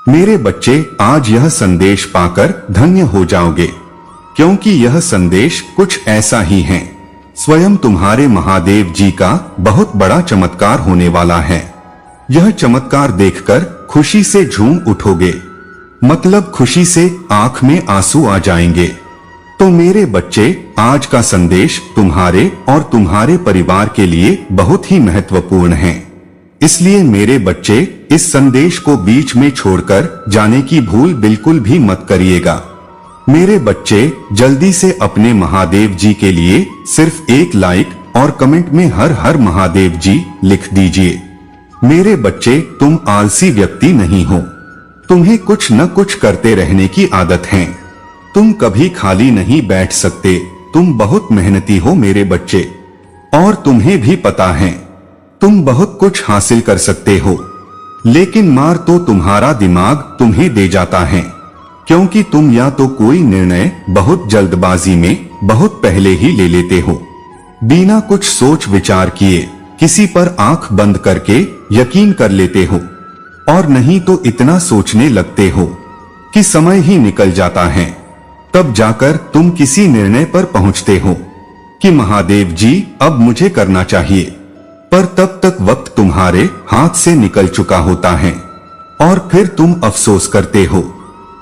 मेरे बच्चे, आज यह संदेश पाकर धन्य हो जाओगे, क्योंकि यह संदेश कुछ ऐसा ही है। स्वयं तुम्हारे महादेव जी का बहुत बड़ा चमत्कार होने वाला है। यह चमत्कार देखकर खुशी से झूम उठोगे, मतलब खुशी से आंख में आंसू आ जाएंगे। तो मेरे बच्चे, आज का संदेश तुम्हारे और तुम्हारे परिवार के लिए बहुत ही महत्वपूर्ण है। इसलिए मेरे बच्चे, इस संदेश को बीच में छोड़कर जाने की भूल बिल्कुल भी मत करिएगा। मेरे बच्चे, जल्दी से अपने महादेव जी के लिए सिर्फ एक लाइक और कमेंट में हर हर महादेव जी लिख दीजिए। मेरे बच्चे, तुम आलसी व्यक्ति नहीं हो, तुम्हें कुछ न कुछ करते रहने की आदत है। तुम कभी खाली नहीं बैठ सकते, तुम बहुत मेहनती हो मेरे बच्चे, और तुम्हें भी पता है तुम बहुत कुछ हासिल कर सकते हो। लेकिन मार तो तुम्हारा दिमाग तुम्हें दे जाता है, क्योंकि तुम या तो कोई निर्णय बहुत जल्दबाजी में बहुत पहले ही ले लेते हो, बिना कुछ सोच विचार किए किसी पर आंख बंद करके यकीन कर लेते हो, और नहीं तो इतना सोचने लगते हो कि समय ही निकल जाता है। तब जाकर तुम किसी निर्णय पर पहुंचते हो कि महादेव जी, अब मुझे करना चाहिए, पर तब तक वक्त तुम्हारे हाथ से निकल चुका होता है, और फिर तुम अफसोस करते हो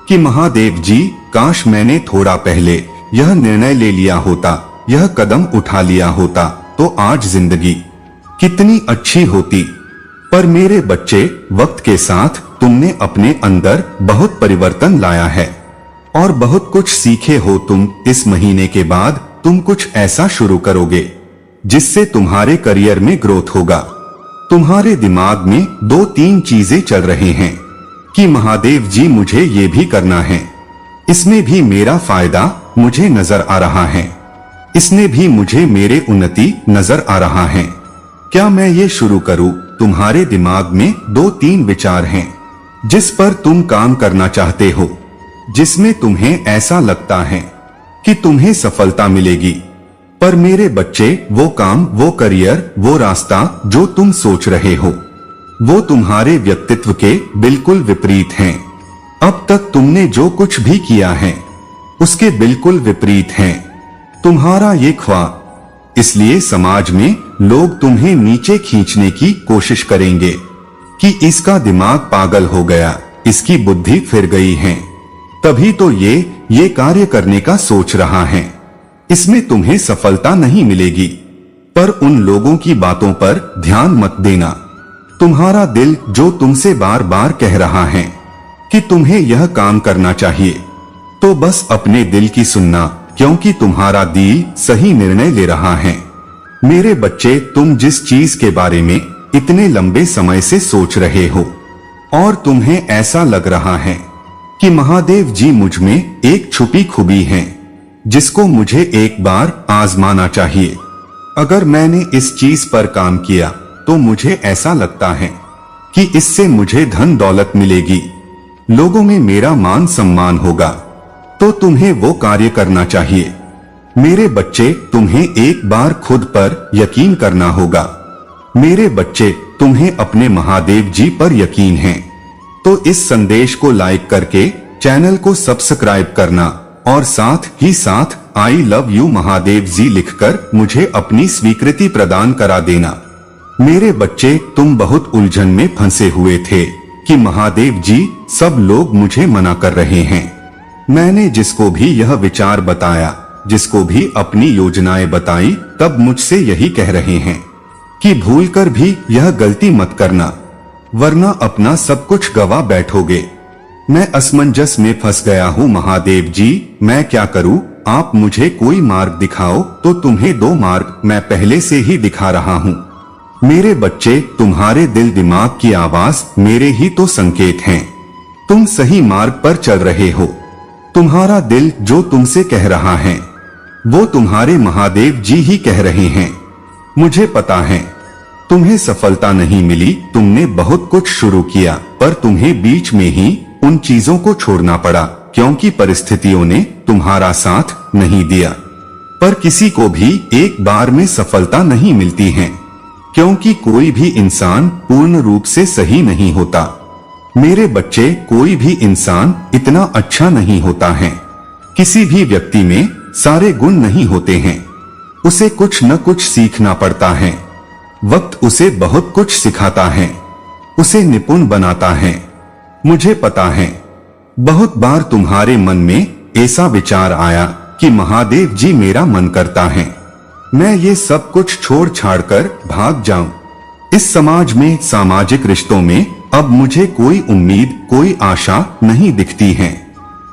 कि महादेव जी, काश मैंने थोड़ा पहले यह निर्णय ले लिया होता, यह कदम उठा लिया होता, तो आज जिंदगी कितनी अच्छी होती। पर मेरे बच्चे, वक्त के साथ तुमने अपने अंदर बहुत परिवर्तन लाया है और बहुत कुछ सीखे हो तुम। इस महीने के बाद तुम कुछ ऐसा शुरू करोगे जिससे तुम्हारे करियर में ग्रोथ होगा। तुम्हारे दिमाग में 2-3 चीजें चल रही हैं कि महादेव जी, मुझे ये भी करना है, इसमें भी मेरा फायदा मुझे नजर आ रहा है, इसने भी मुझे मेरे उन्नति नजर आ रहा है, क्या मैं ये शुरू करूं? तुम्हारे दिमाग में 2-3 विचार हैं जिस पर तुम काम करना चाहते हो, जिसमें तुम्हें ऐसा लगता है कि तुम्हें सफलता मिलेगी। पर मेरे बच्चे, वो काम, वो करियर, वो रास्ता जो तुम सोच रहे हो, वो तुम्हारे व्यक्तित्व के बिल्कुल विपरीत हैं। अब तक तुमने जो कुछ भी किया है उसके बिल्कुल विपरीत हैं तुम्हारा ये ख्वाब। इसलिए समाज में लोग तुम्हें नीचे खींचने की कोशिश करेंगे कि इसका दिमाग पागल हो गया, इसकी बुद्धि फिर गई है, तभी तो ये कार्य करने का सोच रहा है, इसमें तुम्हें सफलता नहीं मिलेगी। पर उन लोगों की बातों पर ध्यान मत देना। तुम्हारा दिल जो तुमसे बार बार कह रहा है कि तुम्हें यह काम करना चाहिए, तो बस अपने दिल की सुनना, क्योंकि तुम्हारा दिल सही निर्णय ले रहा है। मेरे बच्चे, तुम जिस चीज के बारे में इतने लंबे समय से सोच रहे हो और तुम्हें ऐसा लग रहा है कि महादेव जी, मुझ में एक छुपी खूबी है जिसको मुझे एक बार आजमाना चाहिए। अगर मैंने इस चीज पर काम किया तो मुझे ऐसा लगता है कि इससे मुझे धन दौलत मिलेगी, लोगों में मेरा मान सम्मान होगा, तो तुम्हें वो कार्य करना चाहिए। मेरे बच्चे, तुम्हें एक बार खुद पर यकीन करना होगा। मेरे बच्चे, तुम्हें अपने महादेव जी पर यकीन है, तो इस संदेश को लाइक करके चैनल को सब्सक्राइब करना और साथ ही साथ आई लव यू महादेव जी लिखकर मुझे अपनी स्वीकृति प्रदान करा देना। मेरे बच्चे, तुम बहुत उलझन में फंसे हुए थे कि महादेव जी, सब लोग मुझे मना कर रहे हैं। मैंने जिसको भी यह विचार बताया, जिसको भी अपनी योजनाएं बताई, तब मुझसे यही कह रहे हैं कि भूलकर भी यह गलती मत करना, वरना अपना सब कुछ गवा बैठोगे। मैं असमंजस में फंस गया हूँ महादेव जी, मैं क्या करूँ? आप मुझे कोई मार्ग दिखाओ। तो तुम्हें 2 मार्ग मैं पहले से ही दिखा रहा हूँ। मेरे बच्चे, तुम्हारे दिल दिमाग की आवाज मेरे ही तो संकेत हैं। तुम सही मार्ग पर चल रहे हो। तुम्हारा दिल जो तुमसे कह रहा है वो तुम्हारे महादेव जी ही कह रहे हैं। मुझे पता है तुम्हें सफलता नहीं मिली, तुमने बहुत कुछ शुरू किया, पर तुम्हें बीच में ही उन चीजों को छोड़ना पड़ा, क्योंकि परिस्थितियों ने तुम्हारा साथ नहीं दिया। पर किसी को भी एक बार में सफलता नहीं मिलती है, क्योंकि कोई भी इंसान पूर्ण रूप से सही नहीं होता। मेरे बच्चे, कोई भी इंसान इतना अच्छा नहीं होता है। किसी भी व्यक्ति में सारे गुण नहीं होते हैं। उसे कुछ न कुछ सीखना पड़ता है। वक्त उसे बहुत कुछ सिखाता है, उसे निपुण बनाता है। मुझे पता है, बहुत बार तुम्हारे मन में ऐसा विचार आया कि महादेव जी, मेरा मन करता है मैं ये सब कुछ छोड़ छाड़ कर भाग जाऊं। इस समाज में, सामाजिक रिश्तों में अब मुझे कोई उम्मीद, कोई आशा नहीं दिखती है।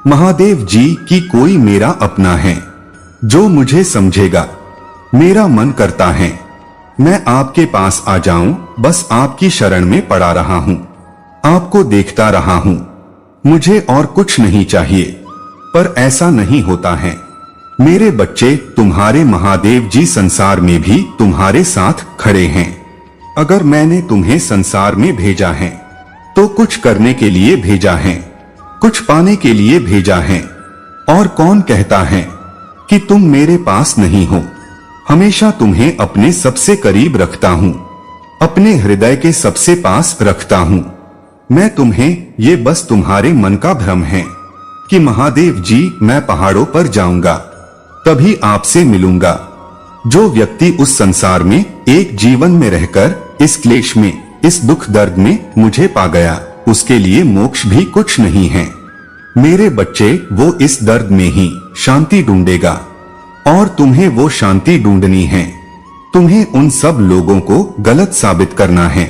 महादेव जी की कोई मेरा अपना है जो मुझे समझेगा। मेरा मन करता है मैं आपके पास आ जाऊं, बस आपकी शरण में पड़ा रहा हूं, आपको देखता रहा हूं। मुझे और कुछ नहीं चाहिए, पर ऐसा नहीं होता है। मेरे बच्चे, तुम्हारे महादेव जी संसार में भी तुम्हारे साथ खड़े हैं। अगर मैंने तुम्हें संसार में भेजा है तो कुछ करने के लिए भेजा है, कुछ पाने के लिए भेजा है। और कौन कहता है कि तुम मेरे पास नहीं हो? हमेशा तुम्हें अपने सबसे करीब रखता हूँ, अपने हृदय के सबसे पास रखता हूँ। मैं तुम्हें, ये बस तुम्हारे मन का भ्रम है कि महादेव जी, मैं पहाड़ों पर जाऊंगा तभी आपसे मिलूंगा। जो व्यक्ति उस संसार में एक जीवन में रहकर इस क्लेश में, इस दुख दर्द में मुझे पा गया, उसके लिए मोक्ष भी कुछ नहीं है। मेरे बच्चे, वो इस दर्द में ही शांति ढूंढेगा और तुम्हें वो शांति ढूंढनी है। तुम्हें उन सब लोगों को गलत साबित करना है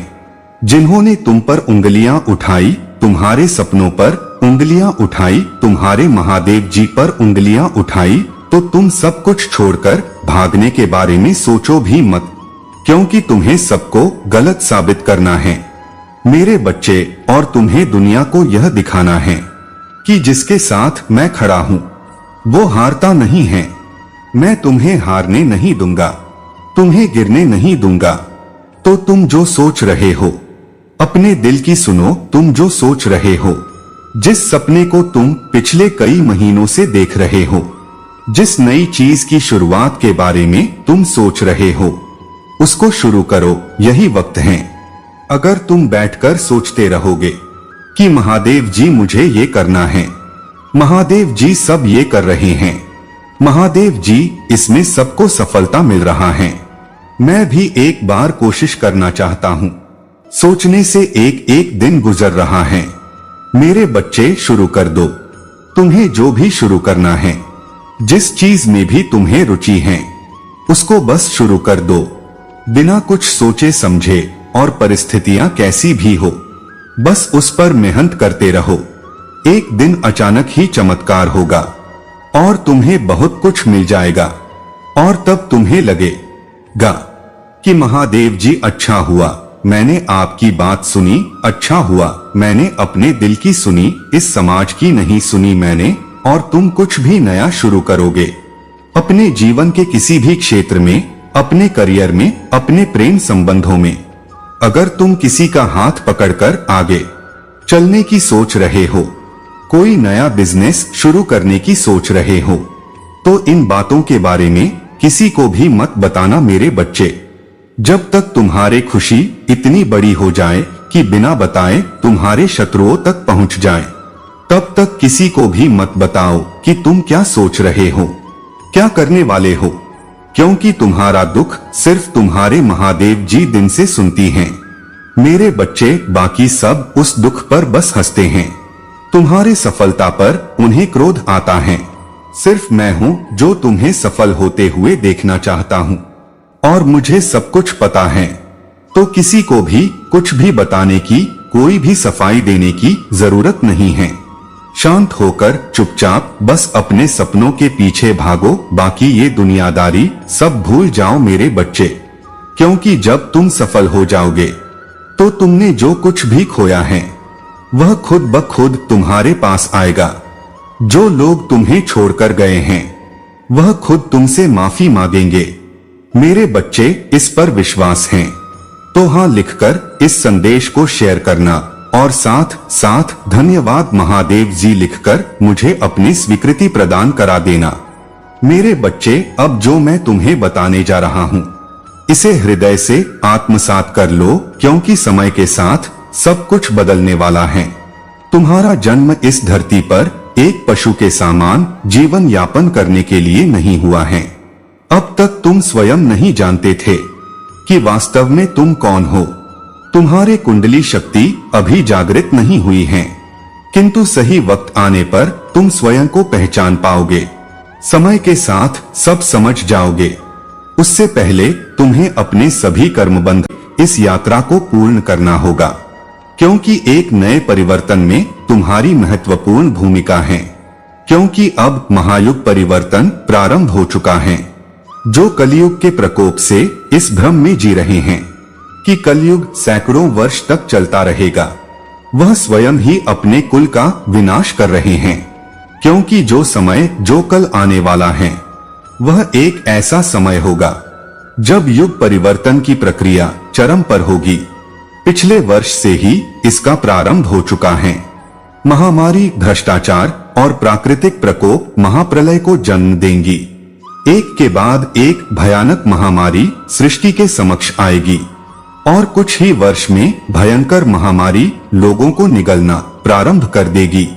जिन्होंने तुम पर उंगलियां उठाई, तुम्हारे सपनों पर उंगलियां उठाई, तुम्हारे महादेव जी पर उंगलियां उठाई। तो तुम सब कुछ छोड़कर भागने के बारे में सोचो भी मत, क्योंकि तुम्हें सबको गलत साबित करना है मेरे बच्चे। और तुम्हें दुनिया को यह दिखाना है कि जिसके साथ मैं खड़ा हूँ वो हारता नहीं है। मैं तुम्हें हारने नहीं दूंगा, तुम्हें गिरने नहीं दूंगा। तो तुम जो सोच रहे हो, अपने दिल की सुनो। तुम जो सोच रहे हो, जिस सपने को तुम पिछले कई महीनों से देख रहे हो, जिस नई चीज की शुरुआत के बारे में तुम सोच रहे हो, उसको शुरू करो। यही वक्त है। अगर तुम बैठकर सोचते रहोगे कि महादेव जी, मुझे ये करना है, महादेव जी सब ये कर रहे हैं, महादेव जी इसमें सबको सफलता मिल रहा है, मैं भी एक बार कोशिश करना चाहता हूँ, सोचने से एक एक दिन गुजर रहा है। मेरे बच्चे, शुरू कर दो। तुम्हें जो भी शुरू करना है, जिस चीज में भी तुम्हें रुचि है, उसको बस शुरू कर दो, बिना कुछ सोचे समझे। और परिस्थितियां कैसी भी हो, बस उस पर मेहनत करते रहो। एक दिन अचानक ही चमत्कार होगा और तुम्हें बहुत कुछ मिल जाएगा। और तब तुम्हें लगेगा कि महादेव जी, अच्छा हुआ मैंने आपकी बात सुनी, अच्छा हुआ मैंने अपने दिल की सुनी, इस समाज की नहीं सुनी मैंने। और तुम कुछ भी नया शुरू करोगे अपने जीवन के किसी भी क्षेत्र में, अपने करियर में, अपने प्रेम संबंधों में। अगर तुम किसी का हाथ पकड़कर आगे चलने की सोच रहे हो, कोई नया बिजनेस शुरू करने की सोच रहे हो, तो इन बातों के बारे में किसी को भी मत बताना मेरे बच्चे। जब तक तुम्हारी खुशी इतनी बड़ी हो जाए कि बिना बताए तुम्हारे शत्रुओं तक पहुंच जाए, तब तक किसी को भी मत बताओ कि तुम क्या सोच रहे हो, क्या करने वाले हो, क्योंकि तुम्हारा दुख सिर्फ तुम्हारे महादेव जी दिन से सुनती हैं। मेरे बच्चे, बाकी सब उस दुख पर बस हंसते हैं। तुम्हारे सफलता पर उन्हें क्रोध आता है। सिर्फ मैं हूँ जो तुम्हें सफल होते हुए देखना चाहता हूँ, और मुझे सब कुछ पता है। तो किसी को भी कुछ भी बताने की, कोई भी सफाई देने की जरूरत नहीं है। शांत होकर चुपचाप बस अपने सपनों के पीछे भागो। बाकी ये दुनियादारी सब भूल जाओ मेरे बच्चे, क्योंकि जब तुम सफल हो जाओगे तो तुमने जो कुछ भी खोया है वह खुद ब खुद तुम्हारे पास आएगा। जो लोग तुम्हें छोड़कर गए हैं वह खुद तुमसे माफी मांगेंगे। मेरे बच्चे, इस पर विश्वास है तो हाँ लिखकर इस संदेश को शेयर करना, और साथ साथ धन्यवाद महादेव जी लिखकर मुझे अपनी स्वीकृति प्रदान करा देना। मेरे बच्चे, अब जो मैं तुम्हें बताने जा रहा हूँ, इसे हृदय से आत्मसात कर लो, क्योंकि समय के साथ सब कुछ बदलने वाला है। तुम्हारा जन्म इस धरती पर एक पशु के समान जीवन यापन करने के लिए नहीं हुआ है। अब तक तुम स्वयं नहीं जानते थे कि वास्तव में तुम कौन हो। तुम्हारे कुंडली शक्ति अभी जागृत नहीं हुई है, किंतु सही वक्त आने पर तुम स्वयं को पहचान पाओगे। समय के साथ सब समझ जाओगे। उससे पहले तुम्हें अपने सभी कर्मबंध इस यात्रा को पूर्ण करना होगा, क्योंकि एक नए परिवर्तन में तुम्हारी महत्वपूर्ण भूमिका है। क्योंकि अब महायुग परिवर्तन प्रारंभ हो चुका है। जो कलयुग के प्रकोप से इस भ्रम में जी रहे हैं कि कलयुग सैकड़ों वर्ष तक चलता रहेगा, वह स्वयं ही अपने कुल का विनाश कर रहे हैं। क्योंकि जो समय जो कल आने वाला है वह एक ऐसा समय होगा जब युग परिवर्तन की प्रक्रिया चरम पर होगी। पिछले वर्ष से ही इसका प्रारंभ हो चुका है। महामारी, भ्रष्टाचार और प्राकृतिक प्रकोप महाप्रलय को जन्म देंगी। एक के बाद एक भयानक महामारी सृष्टि के समक्ष आएगी और कुछ ही वर्ष में भयंकर महामारी लोगों को निगलना प्रारंभ कर देगी।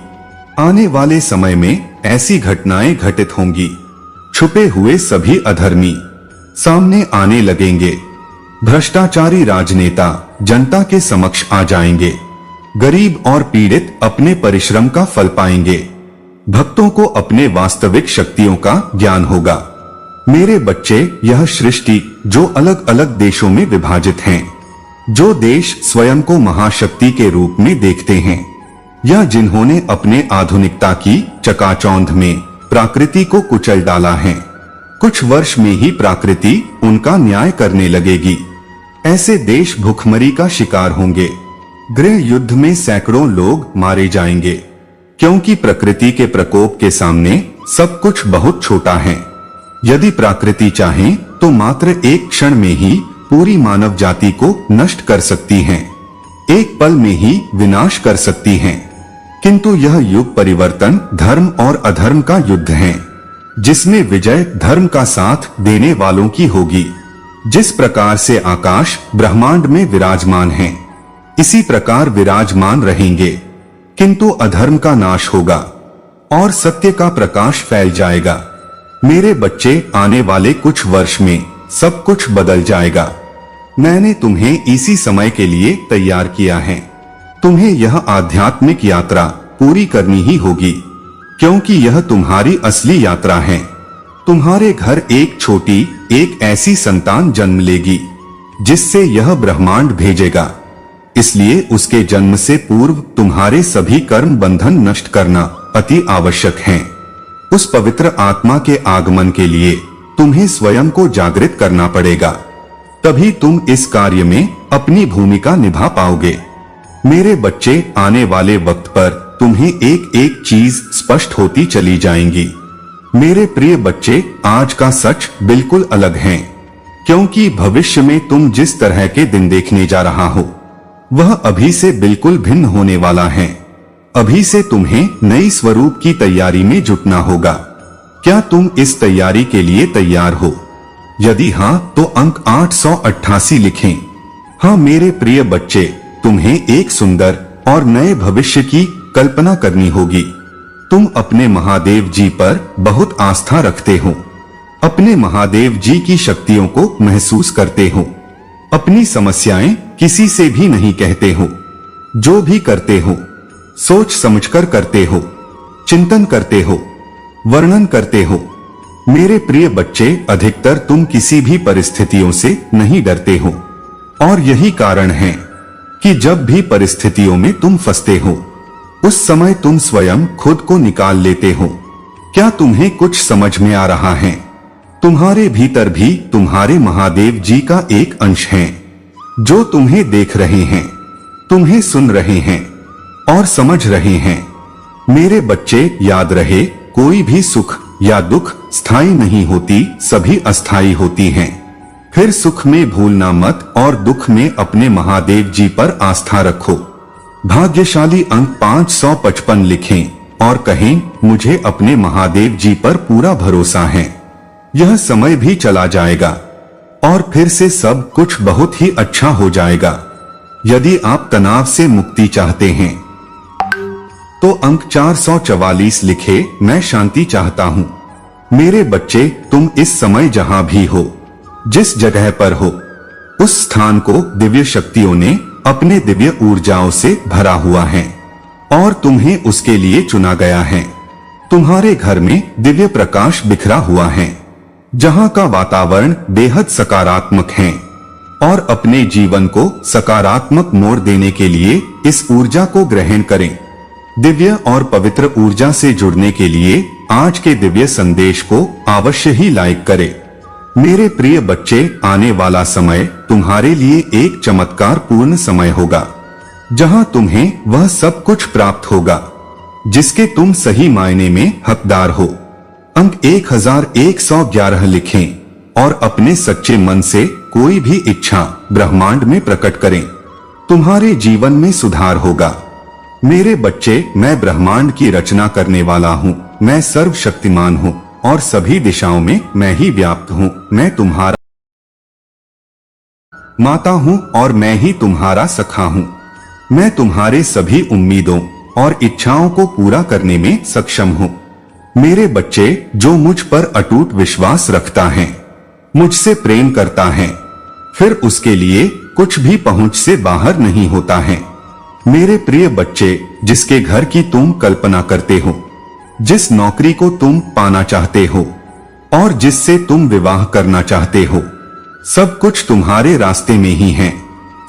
आने वाले समय में ऐसी घटनाएं घटित होंगी। छुपे हुए सभी अधर्मी सामने आने लगेंगे। भ्रष्टाचारी राजनेता जनता के समक्ष आ जाएंगे। गरीब और पीड़ित अपने परिश्रम का फल पाएंगे। भक्तों को अपने वास्तविक शक्तियों का ज्ञान होगा। मेरे बच्चे, यह सृष्टि जो अलग अलग देशों में विभाजित हैं, जो देश स्वयं को महाशक्ति के रूप में देखते हैं, या जिन्होंने अपने आधुनिकता की चकाचौंध में प्रकृति को कुचल डाला है, कुछ वर्ष में ही प्रकृति उनका न्याय करने लगेगी। ऐसे देश भूखमरी का शिकार होंगे। गृह युद्ध में सैकड़ों लोग मारे जाएंगे, क्योंकि प्रकृति के प्रकोप के सामने सब कुछ बहुत छोटा है। यदि प्रकृति चाहे तो मात्र एक क्षण में ही पूरी मानव जाति को नष्ट कर सकती है, एक पल में ही विनाश कर सकती है। किंतु यह युग परिवर्तन धर्म और अधर्म का युद्ध है, जिसमें विजय धर्म का साथ देने वालों की होगी। जिस प्रकार से आकाश ब्रह्मांड में विराजमान है, इसी प्रकार विराजमान रहेंगे। किंतु अधर्म का नाश होगा और सत्य का प्रकाश फैल जाएगा। मेरे बच्चे, आने वाले कुछ वर्ष में सब कुछ बदल जाएगा। मैंने तुम्हें इसी समय के लिए तैयार किया है। तुम्हें यह आध्यात्मिक यात्रा पूरी करनी ही होगी, क्योंकि यह तुम्हारी असली यात्रा है। तुम्हारे घर एक छोटी, एक ऐसी संतान जन्म लेगी जिससे यह ब्रह्मांड भेजेगा। इसलिए उसके जन्म से पूर्व तुम्हारे सभी कर्म बंधन नष्ट करना अति आवश्यक है। उस पवित्र आत्मा के आगमन के लिए तुम्हें स्वयं को जागृत करना पड़ेगा, तभी तुम इस कार्य में अपनी भूमिका निभा पाओगे। मेरे बच्चे, आने वाले वक्त पर तुम्हें एक एक चीज स्पष्ट होती चली जाएंगी। मेरे प्रिय बच्चे, आज का सच बिल्कुल अलग है, क्योंकि भविष्य में तुम जिस तरह के दिन देखने जा रहा हो वह अभी से बिल्कुल भिन्न होने वाला है। अभी से तुम्हें नई स्वरूप की तैयारी में जुटना होगा। क्या तुम इस तैयारी के लिए तैयार हो? यदि हाँ, तो अंक 888 लिखें। हाँ मेरे प्रिय बच्चे, तुम्हें एक सुंदर और नए भविष्य की कल्पना करनी होगी। तुम अपने महादेव जी पर बहुत आस्था रखते हो, अपने महादेव जी की शक्तियों को महसूस करते हो। अपनी समस्याएं किसी से भी नहीं कहते हो। जो भी करते हो सोच समझकर करते हो, चिंतन करते हो, वर्णन करते हो। मेरे प्रिय बच्चे, अधिकतर तुम किसी भी परिस्थितियों से नहीं डरते हो, और यही कारण है कि जब भी परिस्थितियों में तुम फंसते हो उस समय तुम स्वयं खुद को निकाल लेते हो। क्या तुम्हें कुछ समझ में आ रहा है? तुम्हारे भीतर भी तुम्हारे महादेव जी का एक अंश है, जो तुम्हें देख रहे हैं, तुम्हें सुन रहे हैं और समझ रहे हैं। मेरे बच्चे, याद रहे, कोई भी सुख या दुख स्थायी नहीं होती, सभी अस्थायी होती हैं। फिर सुख में भूलना मत और दुख में अपने महादेव जी पर आस्था रखो। भाग्यशाली अंक 555 लिखें और कहें, मुझे अपने महादेव जी पर पूरा भरोसा है। यह समय भी चला जाएगा और फिर से सब कुछ बहुत ही अच्छा हो जाएगा। यदि आप तनाव से मुक्ति चाहते हैं तो अंक 444 लिखे, मैं शांति चाहता हूँ। मेरे बच्चे, तुम इस समय जहाँ भी हो, जिस जगह पर हो, उस स्थान को दिव्य शक्तियों ने अपने दिव्य ऊर्जाओं से भरा हुआ है और तुम्हें उसके लिए चुना गया है। तुम्हारे घर में दिव्य प्रकाश बिखरा हुआ है, जहाँ का वातावरण बेहद सकारात्मक है, और अपने जीवन को सकारात्मक मोड़ देने के लिए इस ऊर्जा को ग्रहण करें। दिव्य और पवित्र ऊर्जा से जुड़ने के लिए आज के दिव्य संदेश को अवश्य ही लाइक करें। मेरे प्रिय बच्चे, आने वाला समय तुम्हारे लिए एक चमत्कार पूर्ण समय होगा, जहां तुम्हें वह सब कुछ प्राप्त होगा जिसके तुम सही मायने में हकदार हो। अंक 1111 लिखें और अपने सच्चे मन से कोई भी इच्छा ब्रह्मांड में प्रकट करें। तुम्हारे जीवन में सुधार होगा। मेरे बच्चे, मैं ब्रह्मांड की रचना करने वाला हूँ। मैं सर्वशक्तिमान हूँ और सभी दिशाओं में मैं ही व्याप्त हूँ। मैं तुम्हारा माता हूँ और मैं ही तुम्हारा सखा हूँ। मैं तुम्हारे सभी उम्मीदों और इच्छाओं को पूरा करने में सक्षम हूँ। मेरे बच्चे, जो मुझ पर अटूट विश्वास रखता है, मुझसे प्रेम करता है, फिर उसके लिए कुछ भी पहुंच से बाहर नहीं होता है। मेरे प्रिय बच्चे, जिसके घर की तुम कल्पना करते हो, जिस नौकरी को तुम पाना चाहते हो और जिससे तुम विवाह करना चाहते हो, सब कुछ तुम्हारे रास्ते में ही है।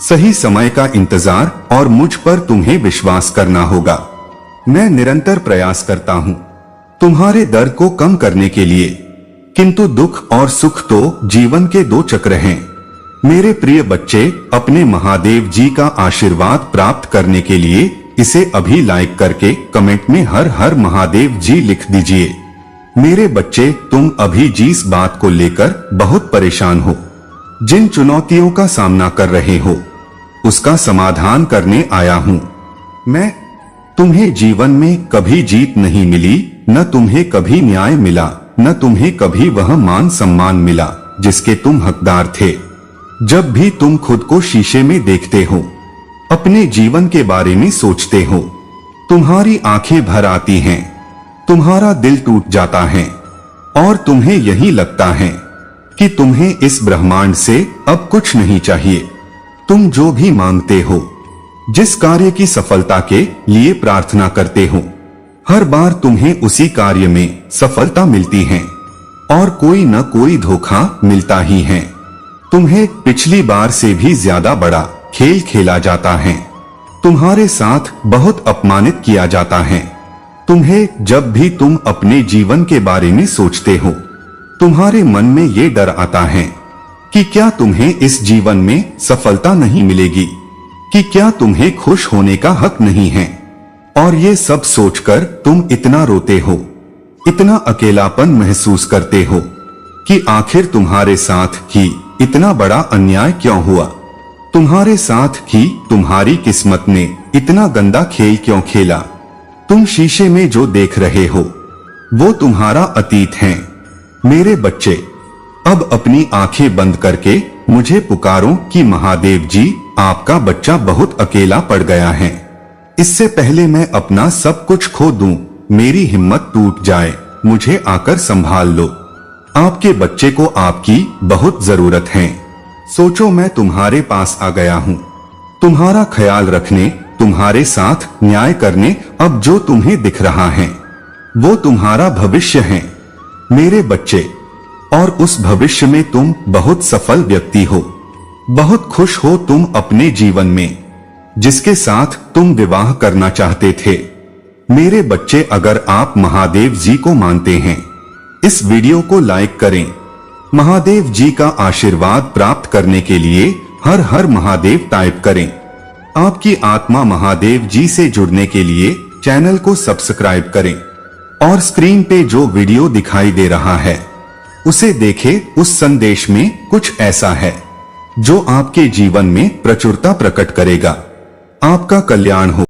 सही समय का इंतजार और मुझ पर तुम्हें विश्वास करना होगा। मैं निरंतर प्रयास करता हूँ तुम्हारे दर्द को कम करने के लिए, किंतु दुख और सुख तो जीवन के दो चक्र हैं। मेरे प्रिय बच्चे, अपने महादेव जी का आशीर्वाद प्राप्त करने के लिए इसे अभी लाइक करके कमेंट में हर हर महादेव जी लिख दीजिए। मेरे बच्चे, तुम अभी जिस बात को लेकर बहुत परेशान हो, जिन चुनौतियों का सामना कर रहे हो, उसका समाधान करने आया हूँ मैं। तुम्हें जीवन में कभी जीत नहीं मिली, न तुम्हें कभी न्याय मिला, न तुम्हें कभी वह मान सम्मान मिला जिसके तुम हकदार थे। जब भी तुम खुद को शीशे में देखते हो, अपने जीवन के बारे में सोचते हो, तुम्हारी आंखें भर आती हैं, तुम्हारा दिल टूट जाता है और तुम्हें यही लगता है कि तुम्हें इस ब्रह्मांड से अब कुछ नहीं चाहिए। तुम जो भी मांगते हो, जिस कार्य की सफलता के लिए प्रार्थना करते हो, हर बार तुम्हें उसी कार्य में सफलता मिलती है और कोई न कोई धोखा मिलता ही है। तुम्हें पिछली बार से भी ज्यादा बड़ा खेल खेला जाता है। तुम्हारे साथ बहुत अपमानित किया जाता है। तुम्हें जब भी तुम अपने जीवन के बारे में सोचते हो, तुम्हारे मन में ये डर आता है कि क्या तुम्हें इस जीवन में सफलता नहीं मिलेगी, कि क्या तुम्हें खुश होने का हक नहीं है। और ये सब सोचकर तुम इतना रोते हो, इतना अकेलापन महसूस करते हो कि आखिर तुम्हारे साथ ही इतना बड़ा अन्याय क्यों हुआ, तुम्हारे साथ ही तुम्हारी किस्मत ने इतना गंदा खेल क्यों खेला। तुम शीशे में जो देख रहे हो वो तुम्हारा अतीत है। मेरे बच्चे, अब अपनी आंखें बंद करके मुझे पुकारो कि महादेव जी, आपका बच्चा बहुत अकेला पड़ गया है। इससे पहले मैं अपना सब कुछ खो दूं, मेरी हिम्मत टूट जाए, मुझे आकर संभाल लो। आपके बच्चे को आपकी बहुत जरूरत है। सोचो, मैं तुम्हारे पास आ गया हूँ, तुम्हारा ख्याल रखने, तुम्हारे साथ न्याय करने। अब जो तुम्हें दिख रहा है वो तुम्हारा भविष्य है मेरे बच्चे, और उस भविष्य में तुम बहुत सफल व्यक्ति हो। बहुत खुश हो तुम अपने जीवन में, जिसके साथ तुम विवाह करना चाहते थे। मेरे बच्चे, अगर आप महादेव जी को मानते हैं, इस वीडियो को लाइक करें। महादेव जी का आशीर्वाद प्राप्त करने के लिए हर हर महादेव टाइप करें। आपकी आत्मा महादेव जी से जुड़ने के लिए चैनल को सब्सक्राइब करें और स्क्रीन पे जो वीडियो दिखाई दे रहा है उसे देखें। उस संदेश में कुछ ऐसा है जो आपके जीवन में प्रचुरता प्रकट करेगा। आपका कल्याण हो।